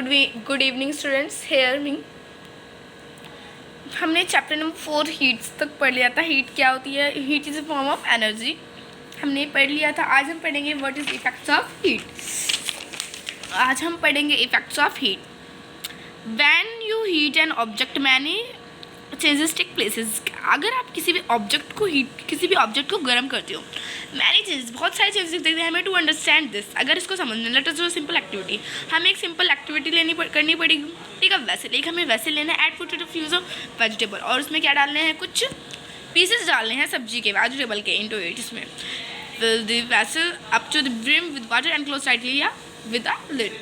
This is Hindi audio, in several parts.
Good evening students, hear me. हमने चैप्टर नंबर 4 हीट्स तक पढ़ लिया था। हीट क्या होती है? Heat is a form of energy, हमने पढ़ लिया था। आज हम पढ़ेंगे what is effects of heat. आज हम पढ़ेंगे effects of heat. When you heat an object many changes take places. अगर आप किसी भी ऑब्जेक्ट को गर्म करते हो, मैनी चेंजेस, बहुत सारे चेंजेस देखते हैं। हमें टू अंडरस्टैंड दिस, अगर इसको समझना, let us do simple activity. हमें एक सिंपल एक्टिविटी करनी पड़ेगी। ठीक है, वैसे एक हमें वैसे लेना है, add potato fuse of vegetable, और उसमें क्या डालने हैं, कुछ पीसेस डालने हैं सब्जी के, वेजिटेबल के, इनटू इट। इसमें fill the vessel up to the brim with water and close tightly या with a lid।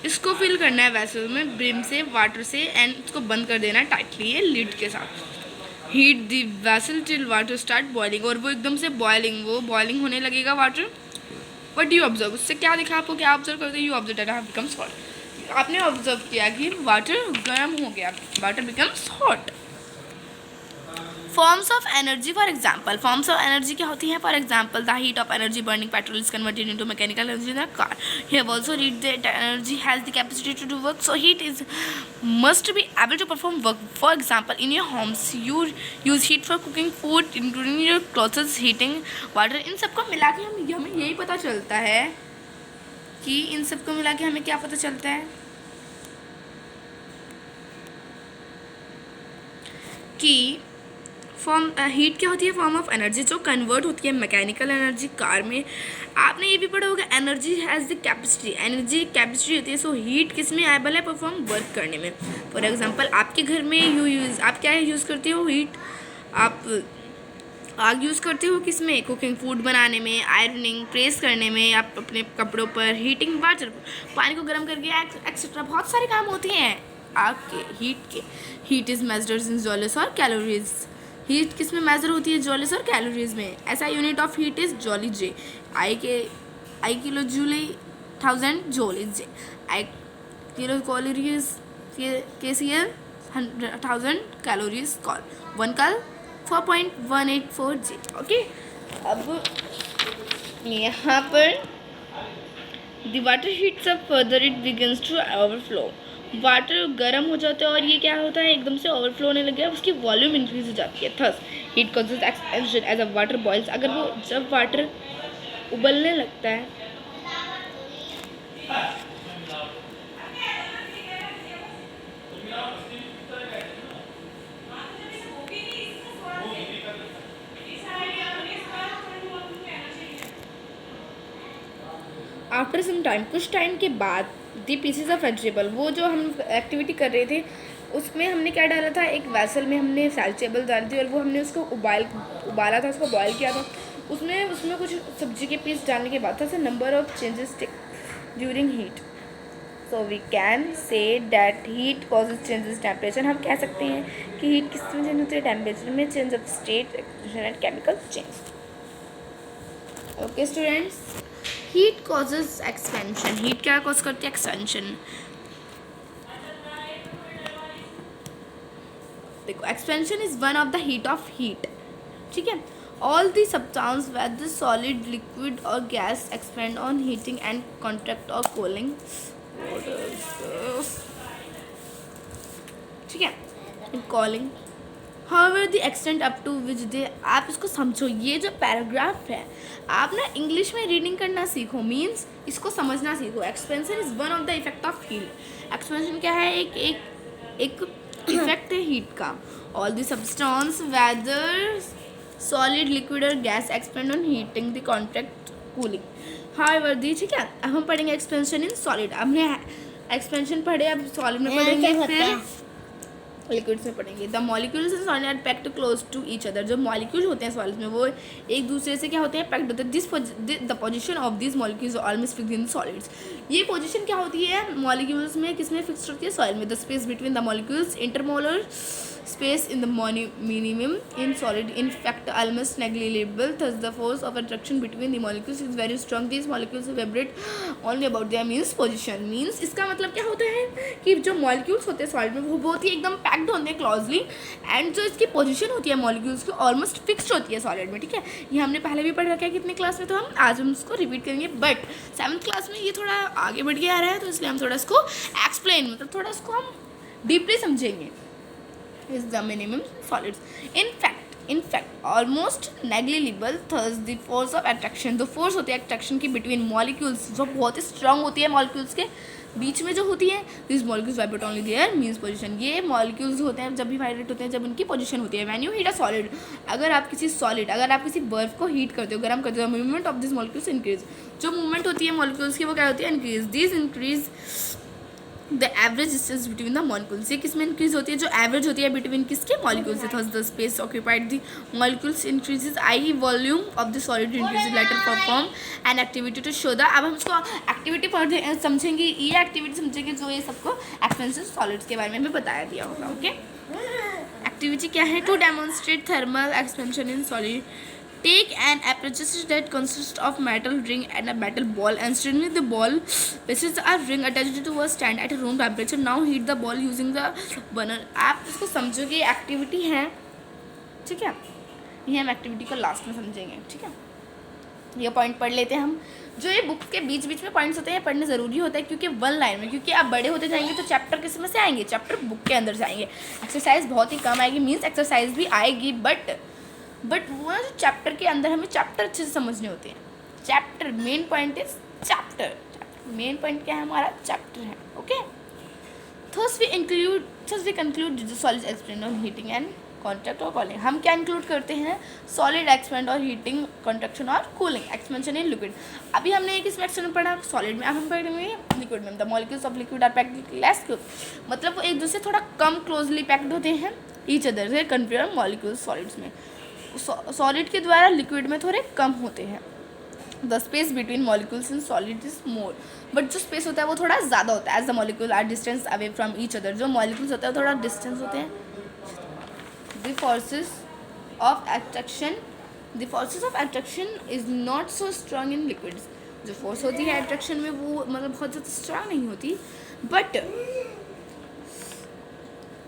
इसको फिल करना है वेसल में ब्रिम से, वाटर से, एंड इसको बंद कर देना है टाइटली ये लिड के साथ। Heat the vessel till water start boiling, और वो एकदम से बॉइलिंग होने लगेगा वाटर। व्हाट यू ऑब्जर्व, उससे क्या दिखा आपको, क्या ऑब्जर्व करते? You observe that becomes hot. आपने ऑब्जर्व किया कि वाटर गर्म हो गया, water becomes hot. Forms of energy, for example, forms of energy क्या होती हैं? For example, the heat of energy burning petrol is converted into mechanical energy in a car. Have also read that energy has the capacity to do work, so heat is must be able to perform work. For example, in your homes you use heat for cooking food, including your clothes, heating water. इन सबको मिला के हमें यही पता चलता है कि इन सबको मिला के हमें क्या पता चलता है कि फॉर्म हीट क्या होती है? फॉर्म ऑफ एनर्जी जो कन्वर्ट होती है मैकेनिकल एनर्जी कार में। आपने ये भी पढ़ा होगा, energy has the capacity, energy capacity होती है। सो हीट किस में एबल है? परफॉर्म वर्क करने में। फॉर एग्जांपल, आपके घर में आप क्या यूज़ करते हो? हीट। आप आग यूज़ करते हो किस में? कुकिंग, फूड बनाने में, आयरनिंग, प्रेस करने में, आप अपने कपड़ों पर, हीटिंग वाटर, पानी को गर्म करके, एक्सेट्रा बहुत सारे काम होते हैं आग के, हीट के। Heat is measured in joules और कैलोरीज। हीट किस में मेजर होती है? जॉल्स और कैलोरीज में। ऐसा unit of heat is joule J. I kilo joule 1000 joule is J. I kilo calories KCl 1000 calories cal 1 cal 4.184 J. Okay, अब यहाँ पर the water heats up further, it begins to overflow. Water गर्म हो जाता है और ये क्या होता है, एकदम से ओवरफ्लो होने लग गया, उसकी वॉल्यूम इंक्रीज हो जाती है। Thus heat causes expansion as a water boils. अगर वो जब वाटर उबलने लगता है, आफ्टर सम टाइम, कुछ टाइम के बाद, दी पीसेज ऑफ वेजिटेबल, वो जो हम एक्टिविटी कर रहे थे उसमें हमने क्या डाला था, एक वेसल में हमने वेजिटेबल डाली थी और वो हमने उसको उबाला था, उसको बॉयल किया था। उसमें कुछ सब्जी के पीस डालने के बाद था number of changes during heat. So we can say that heat causes changes temperature. हम कह सकते हैं कि हीट किस में चेंज होती है? टेम्परेचर में, change of state and chemical change. Okay students, heat causes expansion. Heat क्या कॉज करती है? एक्सपेंशन। देखो, expansion is one of the heat of heat. ठीक है, all the substance whether solid, liquid और gas expand on heating and contract और कूलिंग। ठीक है, calling however the extent up to which they. आप इसको समझो, ये जो पैराग्राफ है, आप ना इंग्लिश में रीडिंग करना सीखो, मीन्स इसको समझना सीखो। Expansion is one of the effect of heat. Expansion क्या है? एक इफेक्ट है हीट का। All the substance whether solid, liquid और gas expand on heating the contract cooling. However the, ठीक है, अब हम पढ़ेंगे एक्सपेंशन इन सॉलिड। हमने एक्सपेंशन पढ़े, अब सॉलिड में पढ़ेंगे, फिर लिक्विड्स में पढ़ेंगे। The molecules in solid are packed close to each other. जो मॉलिक्यूल होते हैं सॉलिड में वो एक दूसरे से क्या होते हैं? पैक्ड होते हैं। The position of this molecules almost fixed in solids. ये पोजीशन क्या होती है मॉलिक्यूल्स में? किसमें फिक्स्ड होती है? सॉलिड में। The space between the molecules, intermolecular space in the minimum in solid, in fact almost negligible. Thus the force of attraction between the molecules is very strong. These molecules vibrate only about their means position. Means इसका मतलब क्या होता है कि जो molecules होते हैं सॉलिड में वो बहुत ही एकदम पैक्ड पैक्ड होते हैं क्लोजली, एंड जो इसकी पोजीशन होती है मॉलिक्यूल्स की ऑलमोस्ट फिक्स्ड होती है सॉलिड में, ठीक है। ये हमने पहले भी पढ़ रखा है कितने क्लास में, तो हम आज हम उसको रिपीट करेंगे, बट 7th क्लास में ये थोड़ा आगे बढ़ के आ रहा है, तो इसलिए हम थोड़ा इसको एक्सप्लेन, मतलब थोड़ा इसको हम डीपली समझेंगे। Is the minimum solids in fact almost negligible, thus the force of attraction, जो फोर्स होती है अट्रैक्शन की बिटवीन मॉलिक्यूल्स, जो बहुत ही स्ट्रांग होती है मॉलिक्यूल्स के बीच में जो होती है, this molecules vibrate only their means position. ये मॉलिक्यूल्स होते हैं जब भी वाइब्रेट होते हैं जब उनकी पोजीशन होती है। When you heat a solid, अगर आप किसी बर्फ को हीट करते हो, गर्म करते हो, movement of this molecules increase, जो मूवमेंट होती है मॉलिक्यूल्स की वो क्या होती है, increase. This increase the average distance between the molecules, ये किसमें इंक्रीज होती है, जो एवरेज होती है बिटवीन किसके मॉलिक्यूल्स से। Thus the space occupied the molecules increases, I volume of the solid increases, later perform an activity to show the, अब हम इसको एक्टिविटी पढ़ समझेंगे, ये एक्टिविटी समझेंगे जो ये सबको एक्सपेंसिव सॉलिड्स के बारे में भी बताया दिया होगा। ओके, एक्टिविटी क्या है, to demonstrate thermal expansion in solid, take an apparatus that consists of metal ring and a metal ball, and straining the ball places a ring attached to a stand at a room temperature. Now heat the ball using the burner. आप इसको समझोगे, एक्टिविटी है, ठीक है। ये हम एक्टिविटी को लास्ट में समझेंगे, ठीक है। ये पॉइंट पढ़ लेते हैं हम, जो ये बुक के बीच बीच में पॉइंट्स होते हैं पढ़ने ज़रूरी होता है, क्योंकि 1 लाइन में, क्योंकि आप बड़े होते जाएंगे तो चैप्टर किस में से आएंगे, चैप्टर बुक के अंदर से आएंगे। एक्सरसाइज बहुत ही कम आएगी, मीन्स एक्सरसाइज भी आएगी, बट वो जो चैप्टर के अंदर हमें चैप्टर अच्छे से समझने होते हैं। Chapter main point is chapter, main point क्या है हमारा, चैप्टर है। Okay, thus we conclude the solid expand on heating and contract और कूलिंग। हम क्या इंक्लूड करते हैं, सॉलिड एक्सपेंड और हीटिंग, कॉन्ट्रैक्शन और कूलिंग, एक्सपेंशन इन लिक्विड। अभी हमने एक इसमें एक्सपेंशन पढ़ा सॉलिड में, अब हम पढ़ेंगे लिक्विड में। The molecules of liquid are packed less close, मतलब वो एक दूसरे थोड़ा कम क्लोजली पैक्ड होते हैं ईच अदर से कंपेयर मॉलिक्यूल्स सॉलिड्स में। सॉलिड के द्वारा लिक्विड में थोड़े कम होते हैं। The space between molecules in solid is more, but जो स्पेस होता है वो थोड़ा ज़्यादा होता है। As the molecule are distance away from each other, जो मॉलिक्यूल्स होते हैं थोड़ा डिस्टेंस होते हैं। The forces of attraction is not so strong in liquids, जो फोर्स होती है अट्रैक्शन में वो मतलब बहुत ज़्यादा स्ट्रांग नहीं होती, but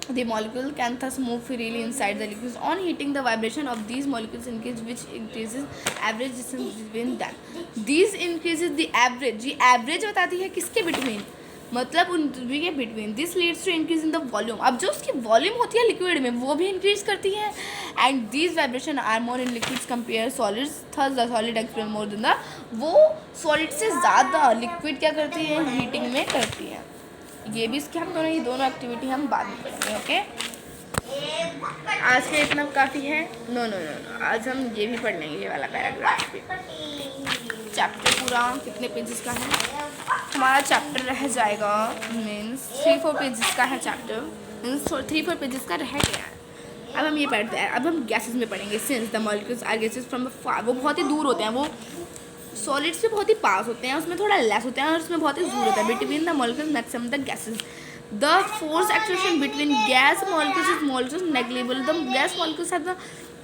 the molecule can thus move freely inside the liquids. On heating, the vibration of these molecules increases, which increases average distance between them. These increases the average, ये average बताती है किसके between, मतलब उन दूरी के between. This leads to increase in the volume. अब जो उसकी volume होती है liquid में वो भी increase करती है, and these vibration are more in liquids compare solids. Thus the solid expand more than the, वो solid से ज़्यादा liquid क्या करती है, heating में करती है। ये भी इसके हम ये दोनों एक्टिविटी हम बाद में पढ़ेंगे। ओके, आज के इतना काफ़ी है। नो, आज हम ये भी पढ़ लेंगे, ये वाला पैराग्राफ भी। चैप्टर पूरा कितने पेजेस का है हमारा, चैप्टर रह जाएगा मीन्स 3-4 पेजेस का है चैप्टर, मीन्स 3-4 पेजेस का रह गया है। अब हम ये पढ़ते हैं, अब हम गैसेस में पढ़ेंगे। Since the molecules are gases from far, वो बहुत ही दूर होते हैं, वो सॉलिड से बहुत ही पास होते हैं, उसमें थोड़ा लेस होते हैं और उसमें बहुत ही दूर होता है। Between the molecules maximum the gases, the force extraction between gas molecules negligible. The gas molecules have the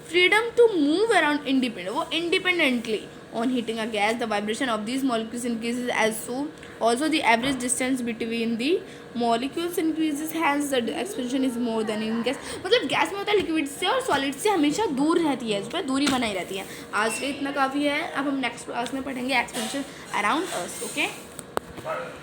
freedom to move around independent, वो independently. On heating a gas, the vibration of these molecules increases as so. Also, the average distance between the molecules increases, hence the expansion is more than in gas. मतलब गैस में होता है लिक्विड से और सॉलिड से हमेशा दूर रहती है, उस पर दूरी बनाई रहती है। आज के इतना काफ़ी है, अब हम नेक्स्ट क्लास में पढ़ेंगे एक्सपेंशन अराउंड अर्थ। ओके।